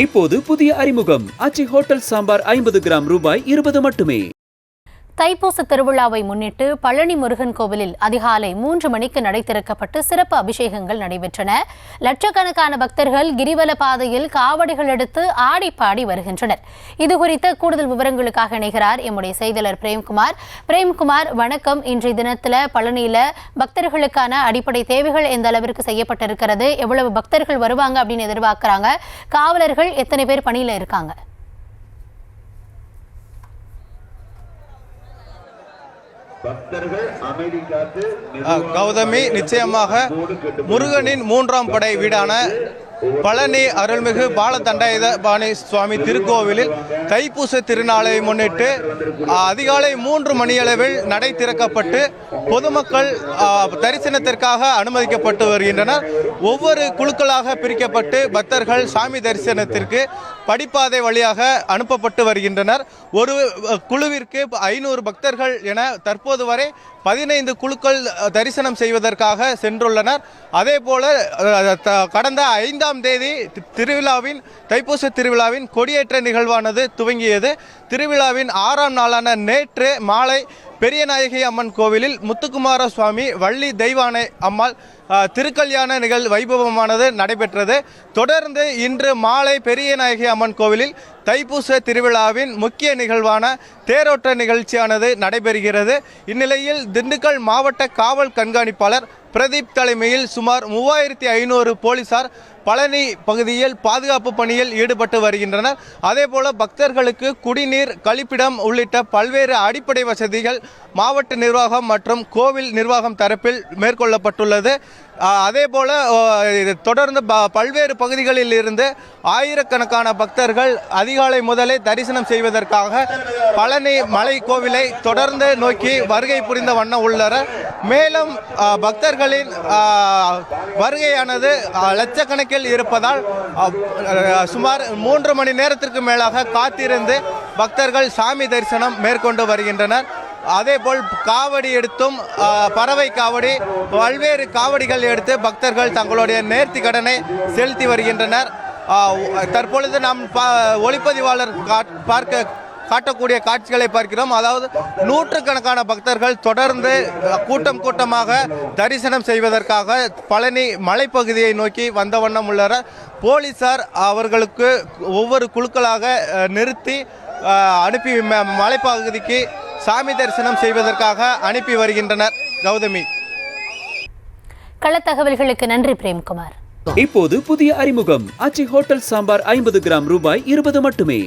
இப்போது புதிய அறிமுகம் ஆச்சி ஹோட்டல் சாம்பார் 50 கிராம் ரூபாய் 20 மட்டுமே. தைப்பூச திருவிழாவை முன்னிட்டு பழனி முருகன் கோவிலில் அதிகாலை 3 மணிக்கு நடை திறக்கப்பட்டு சிறப்பு அபிஷேகங்கள் நடைபெற்றன. லட்சக்கணக்கான பக்தர்கள் கிரிவல பாதையில் காவடிகள் எடுத்து ஆடி பாடி வருகின்றனர். இதுகுறித்த கூடுதல் விவரங்களுக்காக இணைகிறார் எம்முடைய செய்தியாளர் பிரேம்குமார். பிரேம்குமார், வணக்கம். இன்றைய தினத்தில் பழனியில பக்தர்களுக்கான அடிப்படை தேவைகள் எந்த அளவிற்கு செய்யப்பட்டிருக்கிறது? எவ்வளவு பக்தர்கள் வருவாங்க அப்படின்னு எதிர்பார்க்கிறாங்க? காவலர்கள் எத்தனை பேர் பணியில இருக்காங்க? கௌதமி, நிச்சயமாக முருகனின் 3ஆம் படை வீடான பழனி அருள்மிகு பாலதண்டாயுதபாணி சுவாமி திருக்கோவிலில் தைப்பூச திருநாளை முன்னிட்டு அதிகாலை 3 மணியளவில் நடை திறக்கப்பட்டு பொதுமக்கள் தரிசனத்திற்காக அனுமதிக்கப்பட்டு வருகின்றனர். ஒவ்வொரு குழுக்களாக பிரிக்கப்பட்டு பக்தர்கள் சாமி தரிசனத்திற்கு படிப்பாதை வழியாக அனுப்பப்பட்டு வருகின்றனர். ஒரு குழுவிற்கு 500 பக்தர்கள் என தற்போது வரை 15 குழுக்கள் தரிசனம் செய்வதற்காக சென்றுள்ளனர். அதே போல கடந்த 5ஆம் தேதி தைப்பூச திருவிழாவின் கொடியேற்ற நிகழ்வானது துவங்கியது. திருவிழாவின் 6ஆம் நாளான நேற்று மாலை பெரியநாயகி அம்மன் கோவிலில் முத்துக்குமார சுவாமி வள்ளி தெய்வானை அம்மாள் திருக்கல்யாண வைபவமானது நடைபெற்றது. தொடர்ந்து இன்று மாலை பெரியநாயகி அம்மன் கோவிலில் தைப்பூச திருவிழாவின் முக்கிய நிகழ்வான தேரோட்ட நிகழ்ச்சியானது நடைபெறுகிறது. இந்நிலையில் திண்டுக்கல் மாவட்ட காவல் கண்காணிப்பாளர் பிரதீப் தலைமையில் சுமார் 3500 போலீசார் பழனி பகுதியில் பாதுகாப்பு பணியில் ஈடுபட்டு வருகின்றனர். அதேபோல பக்தர்களுக்கு குடிநீர், கழிப்பிடம் உள்ளிட்ட பல்வேறு அடிப்படை வசதிகள் மாவட்ட நிர்வாகம் மற்றும் கோவில் நிர்வாகம் தரப்பில் மேற்கொள்ளப்பட்டுள்ளது. அதேபோல தொடர்ந்து பல்வேறு பகுதிகளில் இருந்து ஆயிரக்கணக்கான பக்தர்கள் அதிகாலை முதலே தரிசனம் செய்வதற்காக பழனி மலை கோவிலை தொடர்ந்து நோக்கி வருகை புரிந்த வண்ணம் உள்ளனர். மேலும் பக்தர்களின் வருகையானது லட்சக்கணக்கில் இருப்பதால் சுமார் 3 மணி நேரத்திற்கு மேலாக காத்திருந்து பக்தர்கள் சாமி தரிசனம் மேற்கொண்டு வருகின்றனர். அதேபோல் காவடி எடுத்தும் பறவை காவடி பல்வேறு காவடிகள் எடுத்து பக்தர்கள் தங்களுடைய நேர்த்தி கடனை செலுத்தி வருகின்றனர். தற்பொழுது நாம் ஒளிப்பதிவாளர் காட்டக்கூடிய காட்சிகளை பார்க்கிறோம். அதாவது நூற்றுக்கணக்கான பக்தர்கள் தொடர்ந்து கூட்டமாக தரிசனம் செய்வதற்காக பழனி மலைப்பகுதியை நோக்கி வந்த வண்ணம் உள்ளனர். போலீசார் அவர்களுக்கு ஒவ்வொரு குழுக்களாக நிறுத்தி அனுப்பி மலைப்பகுதிக்கு சாமி தரிசனம் செய்வதற்காக அனுப்பி வருகின்றனர். கௌதமி, களத்தகவல்களுக்கு நன்றி பிரேம்குமார். இப்போது புதிய அறிமுகம் ஆச்சி ஹோட்டல் சாம்பார் 50 கிராம் ரூபாய் 20 மட்டுமே.